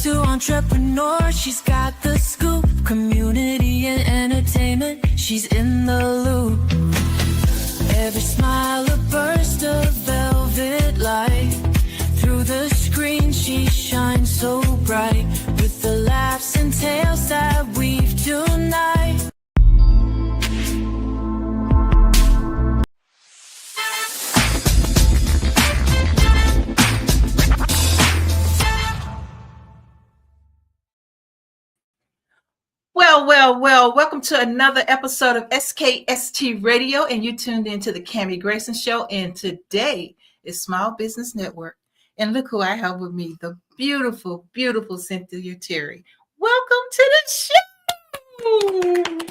to entrepreneur, she's got the scoop. Community and entertainment, she's in the loop. Every smile a burst of velvet light. Through the screen she shines so bright. With the laughs and tales that weave tonight. Well, welcome to another episode of SKST Radio, and you tuned into the Cammie Grayson Show, and today is Small Business Network. And look who I have with me, the beautiful, beautiful Cynthia Terry. Welcome to the show.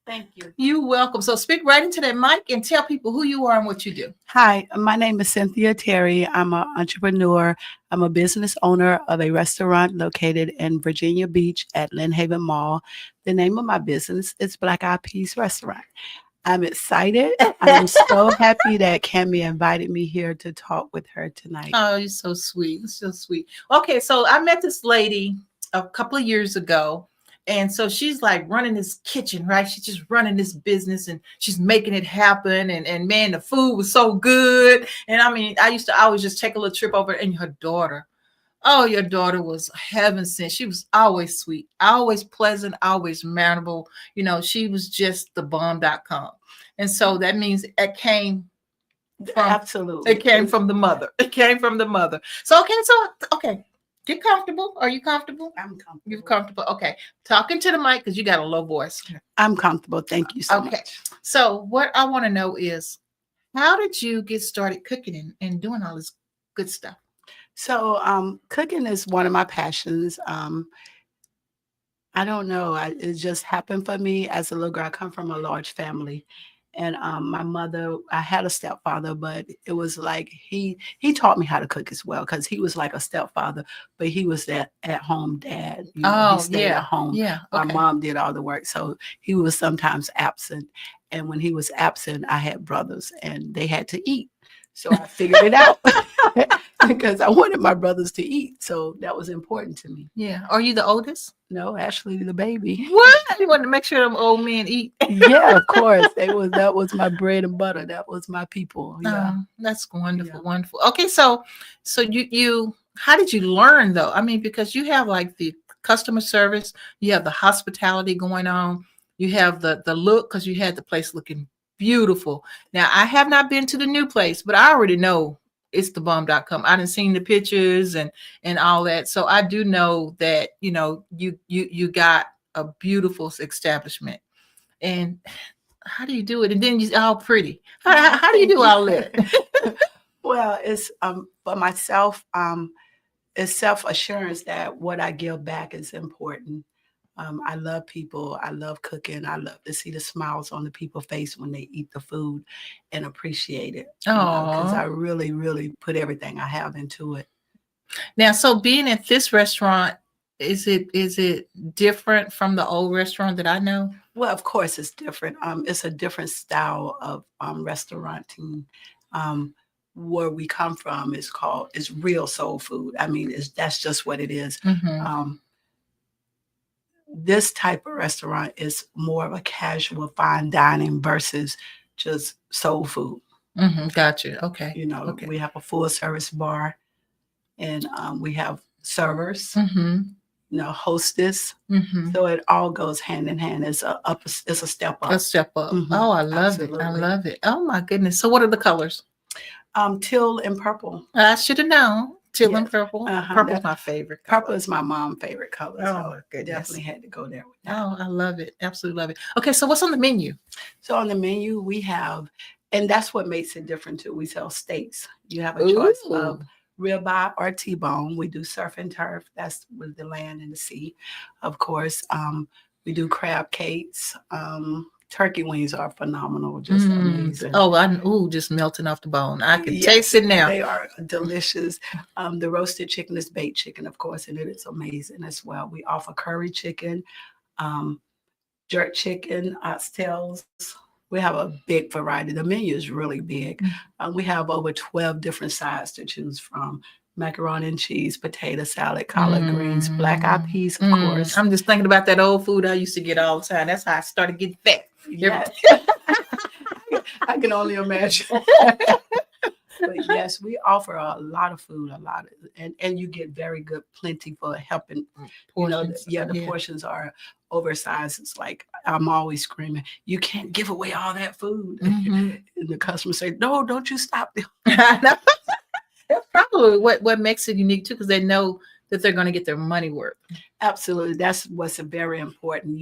Thank you. You're welcome. So speak right into that mic and tell people who you are and what you do. Hi, my name is Cynthia Terry. I'm an entrepreneur. I'm a business owner of a restaurant located in Virginia Beach at Lynn Haven Mall. The name of my business is Black Eyed Peas Restaurant. I'm excited. I'm so happy that Cammie invited me here to talk with her tonight. Oh, you're so sweet. So sweet. Okay, so I met this lady a couple of years ago. And so she's like running this kitchen, right? She's just running this business and she's making it happen. And man, the food was so good. And I mean, I used to always just take a little trip over, and her daughter. Oh, your daughter was heaven sent. She was always sweet, always pleasant, always mannerable. You know, she was just the bomb.com. And so that means it came from, absolutely. It came from the mother. It came from the mother. So, okay. Get comfortable. Are you comfortable? I'm comfortable. You're comfortable. Okay. Talking to the mic because you got a low voice. I'm comfortable. Thank you so much. So what I want to know is, how did you get started cooking and doing all this good stuff? So cooking is one of my passions. I don't know. It just happened for me as a little girl. I come from a large family. And my mother, I had a stepfather, but it was like he taught me how to cook as well, because he was like a stepfather, but he was that at-home dad. You know, he stayed at home. Yeah. My mom did all the work, so he was sometimes absent. And when he was absent, I had brothers, and they had to eat. So I figured it out because I wanted my brothers to eat. So that was important to me. Yeah. Are you the oldest? No, actually the baby. What? You wanted to make sure them old men eat. Yeah, of course. That was my bread and butter. That was my people. Yeah. That's wonderful. Yeah. Wonderful. Okay. So you how did you learn though? I mean, because you have like the customer service, you have the hospitality going on, you have the look, because you had the place looking beautiful. Now, I have not been to the new place, but I already know it's the bomb.com. I done seen the pictures and all that. So I do know that, you know, you got a beautiful establishment. And how do you do it? And then you're all pretty. How do you do all that? Well, it's for myself, it's self-assurance that what I give back is important. I love people. I love cooking. I love to see the smiles on the people's face when they eat the food and appreciate it. Because I really, really put everything I have into it. Now, so being at this restaurant, is it different from the old restaurant that I know? Well, of course, it's different. It's a different style of restauranting. Where we come from is real soul food. I mean, that's just what it is. Mm-hmm. This type of restaurant is more of a casual fine dining versus just soul food. Mm-hmm. Gotcha. Okay. You know, we have a full service bar, and we have servers, you know, hostess. Mm-hmm. So it all goes hand in hand. It's a step up. A step up. Mm-hmm. Oh, I love it. I love it. Oh my goodness. So what are the colors? Teal and purple. I should have known. Teal and purple. Purple's my favorite color. Purple is my mom's favorite color. Oh, my goodness. Definitely had to go there with that. Oh, I love it. Absolutely love it. Okay, so what's on the menu? So on the menu, we have, and that's what makes it different too. We sell steaks. You have a choice of ribeye or T-bone. We do surf and turf. That's with the land and the sea. Of course, we do crab cakes. Turkey wings are phenomenal, just amazing. Oh, just melting off the bone. I can taste it now. They are delicious. The roasted chicken is baked chicken, of course, and it is amazing as well. We offer curry chicken, jerk chicken, oxtails. We have a big variety. The menu is really big. We have over 12 different sides to choose from. macaroni and cheese, potato salad, collard greens, black eyed peas, of course. I'm just thinking about that old food I used to get all the time. That's how I started getting fat. Yes. I can only imagine. But yes, we offer a lot of food, and you get very good, plenty for helping. Portions. The portions are oversized. It's like I'm always screaming, you can't give away all that food. And the customers say, no, don't you stop. That's probably what makes it unique too, because they know that they're going to get their money worth. Absolutely. That's what's very important.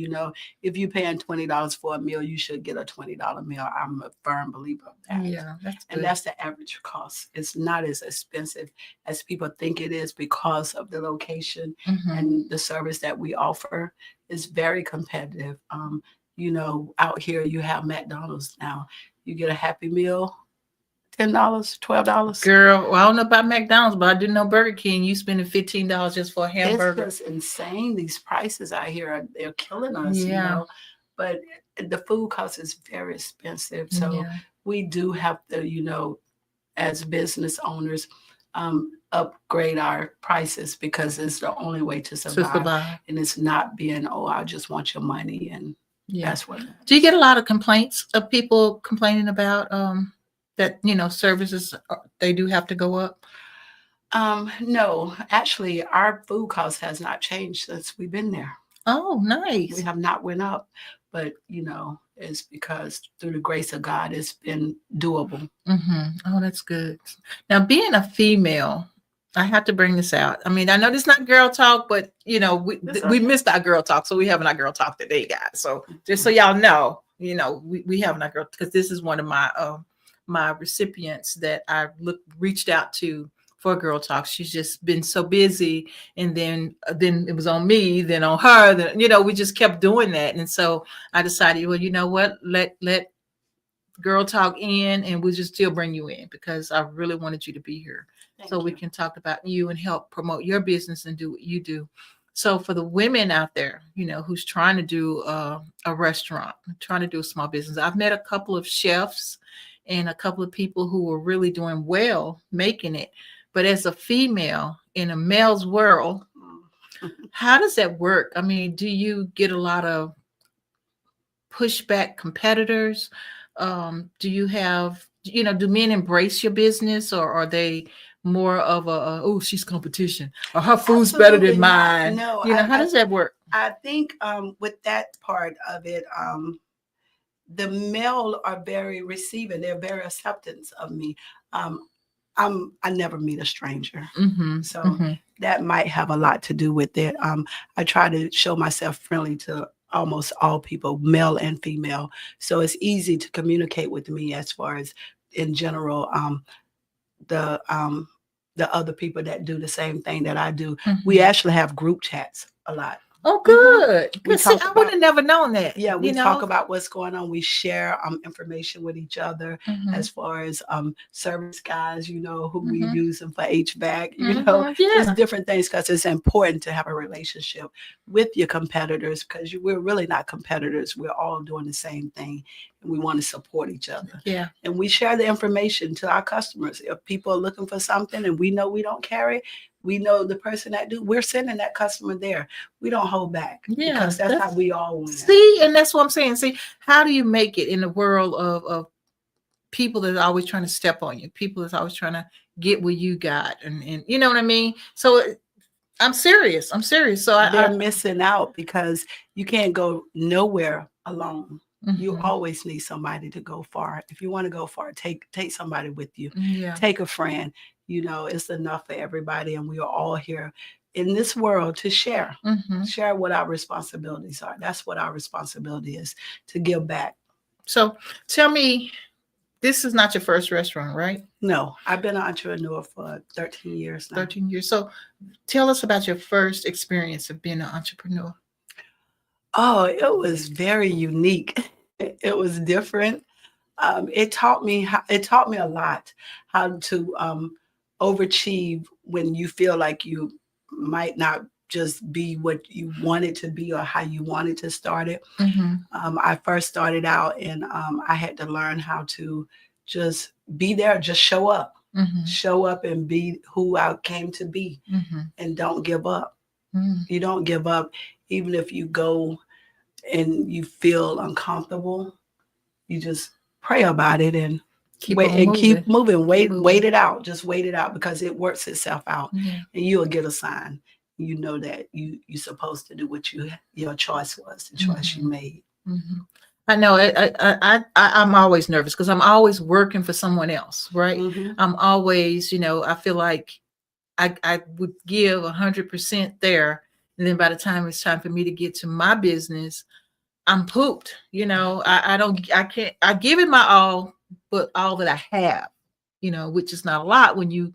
If you're paying $20 for a meal, you should get a $20 meal. I'm a firm believer of that. Yeah, that's good. And that's the average cost. It's not as expensive as people think it is because of the location and the service that we offer is very competitive. Out here you have McDonald's now. You get a Happy Meal, $10, $12. Girl, well, I don't know about McDonald's, but I do know Burger King. You spending $15 just for a hamburger. It's just insane. These prices out here they're killing us. Yeah. But the food cost is very expensive. So we do have to, as business owners, upgrade our prices because it's the only way to survive. And it's not being, I just want your money, and that's what. Do you get a lot of complaints of people complaining about that services they do have to go up? No, actually our food cost has not changed since we've been there. Oh, nice. We have not went up, but it's because through the grace of God it's been doable. Oh, that's good. Now, being a female, I have to bring this out. I mean, I know this is not girl talk, but we missed our girl talk, so we having our girl talk today, guys. So just so y'all know, we having our girl, because this is one of my recipients that I reached out to for Girl Talk. She's just been so busy, and then it was on me, then on her, then we just kept doing that. And so I decided, well, you know what, let Girl Talk in, and we'll just still bring you in because I really wanted you to be here. Thank you. We can talk about you and help promote your business and do what you do. So for the women out there, who's trying to do a restaurant, trying to do a small business, I've met a couple of chefs and a couple of people who were really doing well making it. But as a female in a male's world, how does that work? I mean, do you get a lot of pushback competitors? Do you have, do men embrace your business, or are they more of she's competition, or her food's better than mine? No, how does that work? I think with that part of it, the male are very receiving. They're very acceptance of me. I never meet a stranger. So that might have a lot to do with it. I try to show myself friendly to almost all people, male and female. So it's easy to communicate with me as far as in general, the other people that do the same thing that I do. We actually have group chats a lot. Oh, good. I would have never known that. Yeah, we talk about what's going on. We share information with each other as far as service guys, who we using for HVAC, just different things, because it's important to have a relationship with your competitors, because we're really not competitors. We're all doing the same thing, and we want to support each other. Yeah. And we share the information to our customers. If people are looking for something and we know we don't carry, we know the person that do, we're sending that customer there. We don't hold back. Yeah, because that's how we all win. See, and that's what I'm saying. See, how do you make it in the world of people that are always trying to step on you, people that's always trying to get what you got, and you know what I mean? So I'm serious. So they're missing out, because you can't go nowhere alone. You always need somebody to go far. If you want to go far, take somebody with you. Take a friend. It's enough for everybody, and we are all here in this world to share what our responsibilities are. That's what our responsibility is, to give back. So tell me, this is not your first restaurant, right? No, I've been an entrepreneur for 13 years now. 13 years. So tell us about your first experience of being an entrepreneur. Oh, it was very unique. It was different. It taught me a lot how to overachieve when you feel like you might not just be what you wanted to be or how you wanted to start it. I first started out, and I had to learn how to just be there, just show up. Mhm. show up and be who I came to be, Mhm. and don't give up. Mhm. You don't give up, even if you go and you feel uncomfortable. You just pray about it and Keep wait on and keep moving. moving. Keep Wait moving. it out. Just wait it out, because it works itself out, Yeah. and you'll get a sign. You know that you're supposed to do what your choice was, the choice you Mhm. made. Mhm. I know. I'm always nervous because I'm always working for someone else, right? Mm-hmm. I'm always, I feel like I would give 100% there, and then by the time it's time for me to get to my business, I'm pooped. I don't. I can't. I give it my all, but all that I have, which is not a lot when you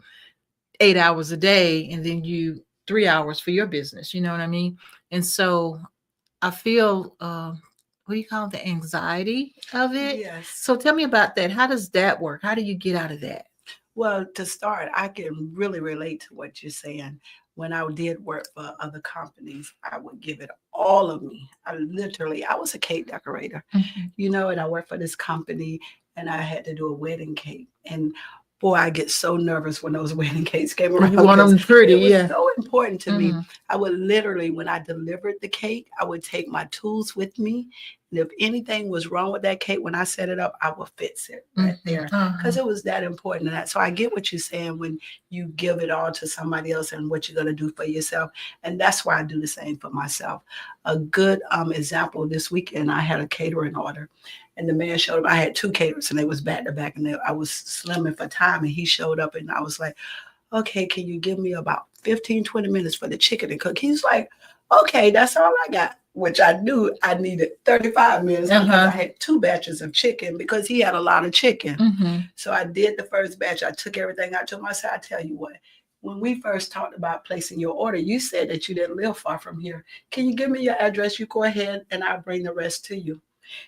8 hours a day and then you 3 hours for your business. You know what I mean? And so I feel what do you call it, the anxiety of it. Yes. So tell me about that. How does that work? How do you get out of that? Well, to start, I can really relate to what you're saying. When I did work for other companies, I would give it all of me. I was a cake decorator, Mhm. and I worked for this company, and I had to do a wedding cake. And boy, I get so nervous when those wedding cakes came around, You want because them pretty, it was yeah. so important to me. Mhm. I would literally, when I delivered the cake, I would take my tools with me. And if anything was wrong with that cake, when I set it up, I would fix it right there, Mhm. because Uh-huh. it was that important. And so I get what you're saying when you give it all to somebody else and what you're going to do for yourself. And that's why I do the same for myself. A good example, this weekend, I had a catering order. And the man showed up. I had two caterers, and they was back to back, and I was slimming for time. And he showed up, and I was like, okay, can you give me about 15, 20 minutes for the chicken to cook? He's like, okay, that's all I got, which I knew I needed 35 minutes, because I Uh-huh. had two batches of chicken, because he had a lot of chicken. Mhm. So I did the first batch. I took everything out to him. I said, I tell you what, when we first talked about placing your order, you said that you didn't live far from here. Can you give me your address? You go ahead, and I'll bring the rest to you.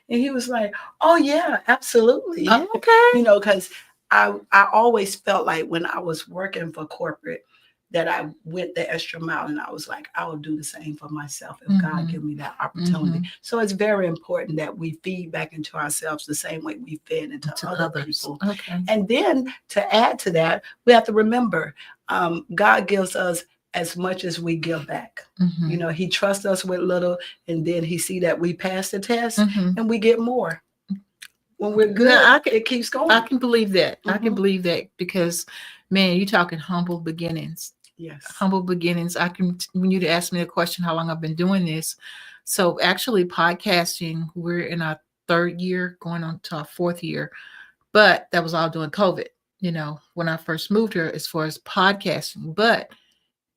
And he was like, oh, yeah, absolutely. Okay. Because I always felt like when I was working for corporate, that I went the extra mile, and I was like, I will do the same for myself if God Mhm. give me that opportunity. Mhm. So it's very important that we feed back into ourselves the same way we fed into To other others. people. Okay. And then to add to that, we have to remember God gives us as much as we give back. Mhm. He trusts us with little, and then he see that we pass the test, Mhm. and we get more. When we're No, good, it keeps I going. can believe that. I can Mhm. believe that because, man, you talking humble beginnings. Yes. Humble beginnings. When you asked me the question, how long I've been doing this. So actually, podcasting, we're in our third year, going on to our fourth year, but that was all during COVID. When I first moved here, as far as podcasting. But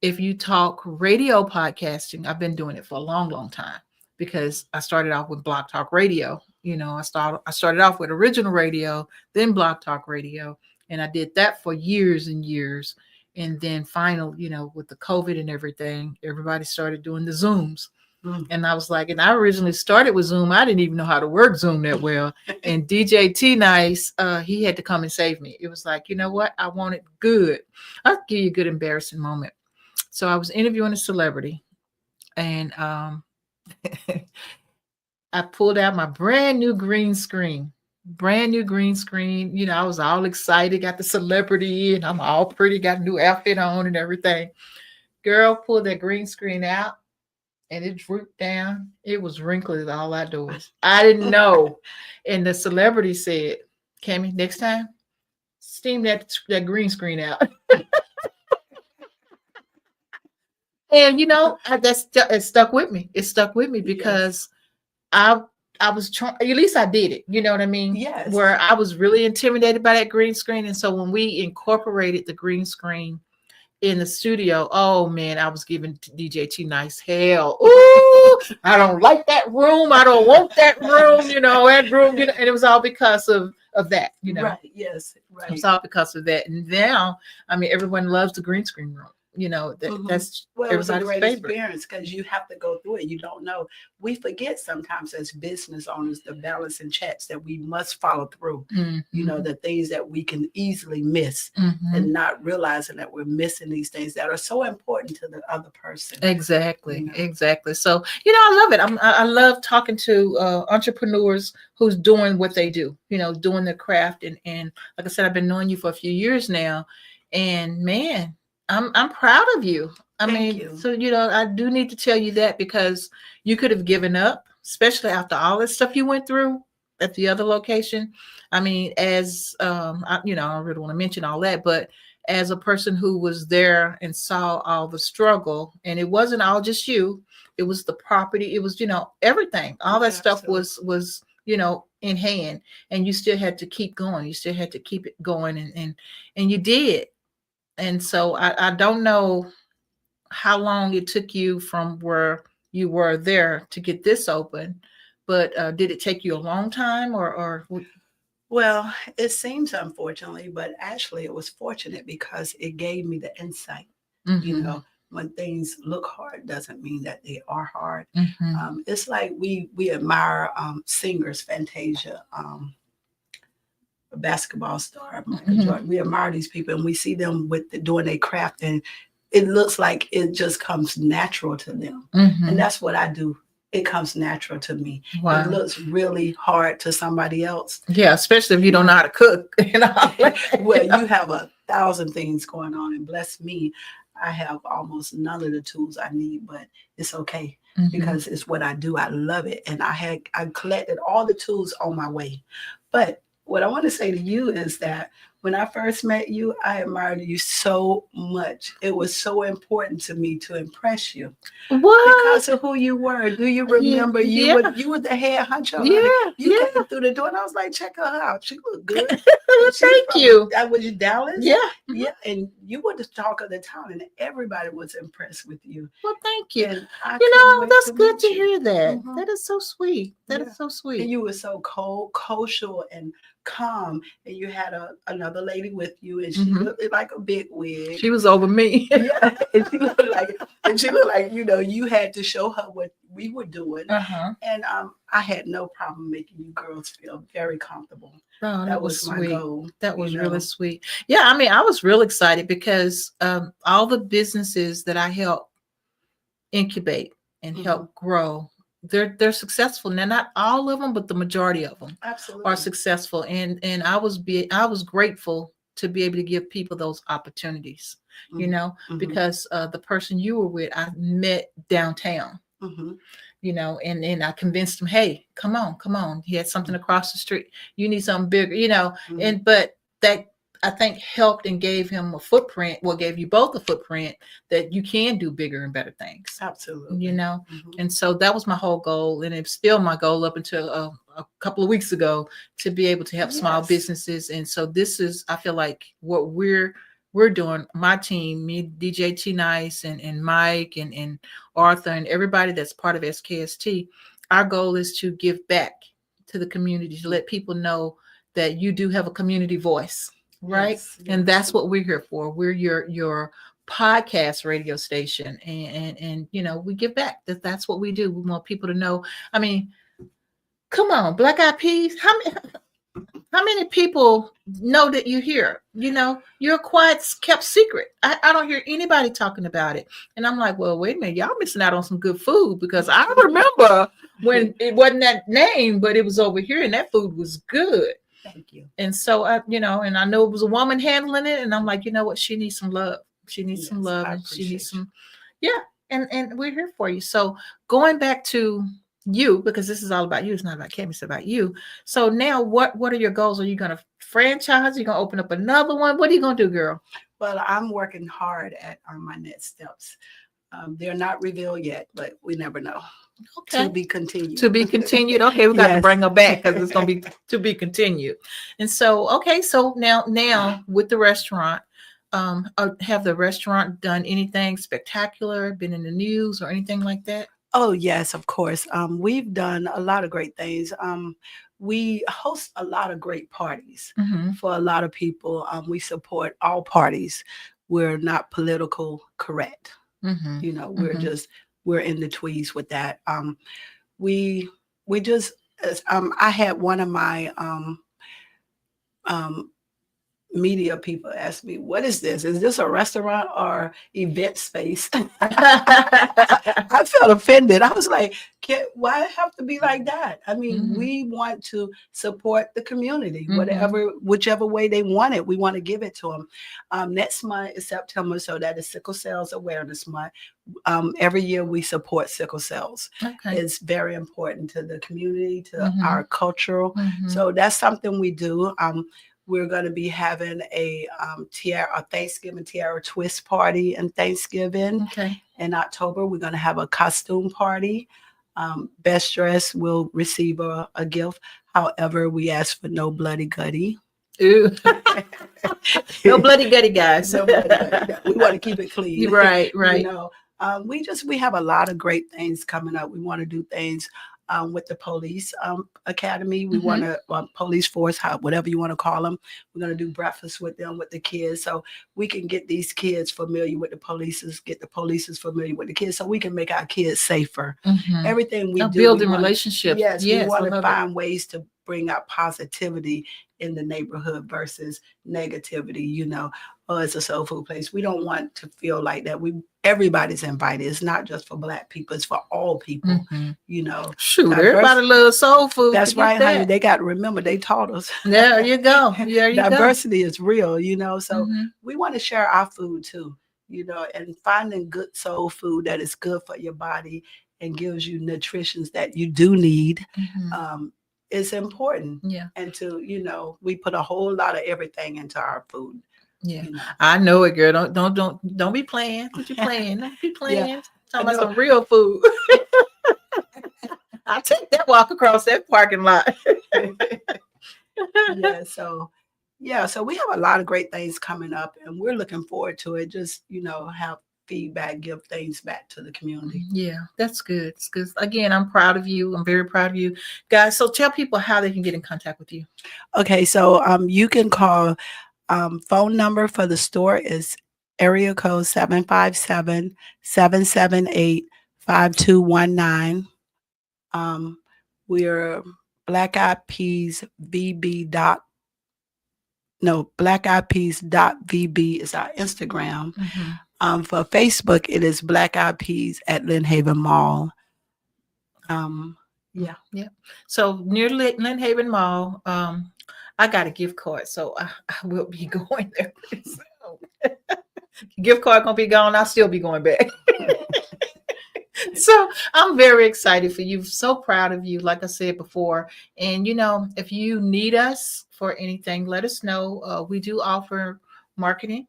if you talk radio podcasting, I've been doing it for a long, long time because I started off with Block Talk Radio. I started off with original radio, then Block Talk Radio, and I did that for years and years. And then finally, with the COVID and everything, everybody started doing the Zooms. Mm. And I was like, and I originally started with Zoom. I didn't even know how to work Zoom that well. And DJ T Nice, he had to come and save me. It was like, you know what? I want it good. I'll give you a good embarrassing moment. So I was interviewing a celebrity, and I pulled out my brand new green screen. Brand new green screen. I was all excited, got the celebrity, and I'm all pretty, got a new outfit on and everything. Girl pulled that green screen out, and it drooped down. It was wrinkly as all outdoors. I didn't know. And the celebrity said, Cammy, next time, steam that green screen out. And it stuck with me. It stuck with me Yes. because I was trying. At least I did it. You know what I mean? Yes. Where I was really intimidated by that green screen, and so when we incorporated the green screen in the studio, oh man, I was giving DJ T Nice hell. Ooh, I don't like that room. I don't want that room. That room. And it was all because of that. Right. Yes. It was Right. all because of that. And now, I mean, everyone loves the green screen room. that's Well, it was a everybody's great favorite. experience because you have to go through it. You don't know. We forget sometimes as business owners the balance and checks that we must follow through. Mhm. The things that we can easily miss Mhm. and not realizing that we're missing these things that are so important to the other person. Exactly, You know. exactly. So, I love it. I love talking to entrepreneurs who's doing what they do, doing their craft. And like I said, I've been knowing you for a few years now. And man, I'm proud of you. I Thank mean, you. so, I do need to tell you that because you could have given up, especially after all this stuff you went through at the other location. I mean, as I don't really want to mention all that, but as a person who was there and saw all the struggle, and it wasn't all just you, it was the property, it was, everything, all that stuff Absolutely. was in hand, and you still had to keep going, you still had to keep it going, and you did. And so I don't know how long it took you from where you were there to get this open, but did it take you a long time, or Well, it seems unfortunately, but actually it was fortunate because it gave me the insight. You mm-hmm, know, when things look hard doesn't mean that they are hard. mm-hmm, It's like we admire singers, Fantasia, a basketball star, Michael mm-hmm, Jordan. We admire these people and we see them doing their craft, and it looks like it just comes natural to them. And mm-hmm. that's what I do. It comes natural to me. It Wow. looks really hard to somebody else. Yeah, especially if you don't know how to cook. Well, you have 1,000 things going on, and bless me, I have almost none of the tools I need, but it's okay Mhm. because it's what I do. I love it, and I collected all the tools on my way. But what I want to say to you is that when I first met you, I admired you so much. It was so important to me to impress you What? because of who you were. Do you Yeah, remember yeah, you were the head honcho, honey? yeah, You yeah. came through the door and I was like, check her out. She looked good. She's Thank from you. that was Dallas. Yeah. Mhm. Yeah, and you were the talk of the town, and everybody was impressed with you. Well, thank you. And I couldn't wait That's to good to meet you. hear that. Mhm. That is so sweet. That Yeah. is so And sweet. you were so cold, kosher, and calm. And you had another lady with you, and she Hmm. looked like a big wig. She was over me. Yeah, and she looked like you had to show her what we were doing. Uh-huh. And I had no problem making you girls feel very comfortable. Oh, that That was was my sweet. goal, That you was really know. sweet. Yeah, I mean, I was real excited because all the businesses that I help incubate and Hmm. help grow, they're successful. Now, not all of them, but the majority of them are Absolutely. successful. And I was grateful to be able to give people those opportunities, Hmm. because the person you were with, I met downtown, Hmm. and I convinced him, hey, come on. He had something across the street. You need something bigger, Hmm. but that, I think, helped and gave him a footprint. Well, gave you both a footprint that you can do bigger and better things, you Absolutely. know. Hmm. And so that was my whole goal, and it's still my goal up until a couple of weeks ago, to be able to help small Yes. businesses. And so this is, I feel like, what we're doing. My team, me, DJ T Nice, and Mike, and Arthur, and everybody that's part of SKST. Our goal is to give back to the community, to let people know that you do have a community voice, right? Yes. And Yes. that's what we're here for. We're your podcast radio station, and we give back. That's what we do. We want people to know. I mean, come on, Black Eyed Peas. How many people know that you're here? You're a quiet, kept secret. I don't hear anybody talking about it. And I'm like, well, wait a minute, y'all missing out on some good food, because I remember when it wasn't that name, but it was over here, and that food was good. Thank you. And so and I know it was a woman handling it, and I'm like, you know what? She needs some love. She needs some Yes, love, I and she needs appreciate you. some, yeah. And we're here for you. So going back to you, because this is all about you. It's not about Kim. It's about you. So now, what are your goals? Are you going to franchise? Are you going to open up another one? What are you going to do, girl? Well, I'm working hard at my next steps. They're not revealed yet, but we never know. To Okay. be continued. To be continued. Okay, we got to Yes. bring her back, because it's going to be to be continued. And so, okay, so now with the restaurant, have the restaurant done anything spectacular? Been in the news or anything like that? Oh, yes, of course. We've done a lot of great things. We host a lot of great parties Mm-hmm. for a lot of people. We support all parties. we're not political correct. Mm-hmm. You know, we're Mm-hmm. just we're in the tweeds with that. We we just I had one of my um media people ask me, "What is this? Is this a restaurant or event space?" I felt offended. I was like, why have to be like that? I mean, Mhm. we want to support the community, Mhm. whichever way they want it. We want to give it to them. Next month is September, so that is Sickle Cells Awareness Month. Every year we support sickle cells. Okay. It's very important to the community, to Mhm. our cultural. Mhm. So that's something we do. We're going to be having a Thanksgiving tiara twist party in Thanksgiving. Okay. In October, we're going to have a costume party. Best dress will receive a gift. However, we ask for no bloody gutty. Ooh. No bloody gutty, guys. No bloody gutty. No, we want to keep it clean. Right, You right. know, we have a lot of great things coming up. We want to do things with the police academy. We want to police force, whatever you want to call them. We're going to do breakfast with them, with the kids, so we can get these kids familiar with the police, get the police familiar with the kids, so we can make our kids safer. Mhm. Everything we do, Building we want, relationships. yes, we Yes, I want to love it. find ways to bring out positivity in the neighborhood versus negativity. You know, oh, it's a soul food place. We don't want to feel like that. Everybody's invited. It's not just for Black people, it's for all people. Mhm. You know, Shoot, diverse- everybody loves soul food. that's Forget right, honey. that. They got to remember, they taught us. There you go. There you go. Diversity is real, you know. So Mhm. we want to share our food too, you know, and finding good soul food that is good for your body and gives you nutritions that you do need Mhm. is important. Yeah. And to, you know, we put a whole lot of everything into our food. Yeah. You know. I know it, girl. Don't be playing. What you playing? Don't be Yeah, playing. I Talking about know. some real food. I'll take that walk across that parking lot. Yeah, so we have a lot of great things coming up and we're looking forward to it. Just, you know, have feedback, give things back to the community. Yeah, that's good. It's good. Again, I'm proud of you. I'm very proud of you, guys. So tell people how they can get in contact with you. Okay, so you can call phone number for the store is area code 757-778-5219. We're Black Eyed Peas VB dot Black Eyed Peas .vb is our Instagram. For Facebook, it is Black Eyed Peas at Lynn Haven Mall. Yeah. So near Lynn Haven Mall, I got a gift card, so I will be going there pretty soon. Gift card gonna be gone. I'll still be going back. So I'm very excited for you. So proud of you, like I said before. And you know, if you need us for anything, let us know. We do offer marketing.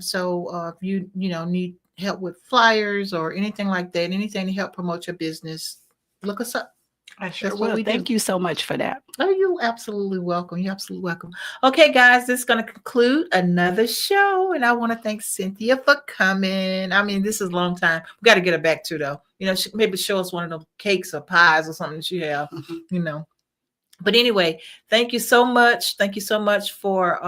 So if you know need help with flyers or anything like that, anything to help promote your business, look us up. I sure That's what will. we do. Thank you so much for that. Oh, you're absolutely welcome. You're absolutely welcome. Okay, guys, this is going to conclude another show. And I want to thank Cynthia for coming. I mean, this is a long time. We got to get her back too, though. You know, maybe show us one of them cakes or pies or something that you have, you know. But anyway, thank you so much. Thank you so much for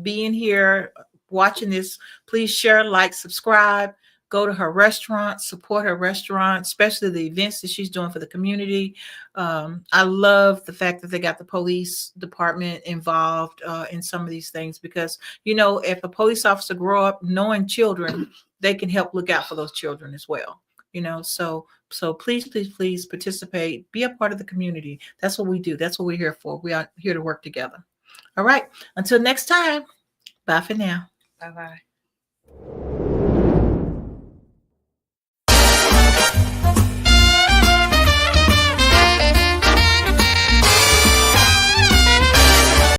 being here, watching this. Please share, like, subscribe. Go to her restaurant, support her restaurant, especially the events that she's doing for the community. I love the fact that they got the police department involved in some of these things because, you know, if a police officer grow up knowing children, they can help look out for those children as well. You know, so please, please, please participate. Be a part of the community. That's what we do. That's what we're here for. We are here to work together. All right. Until next time. Bye for now. Bye-bye.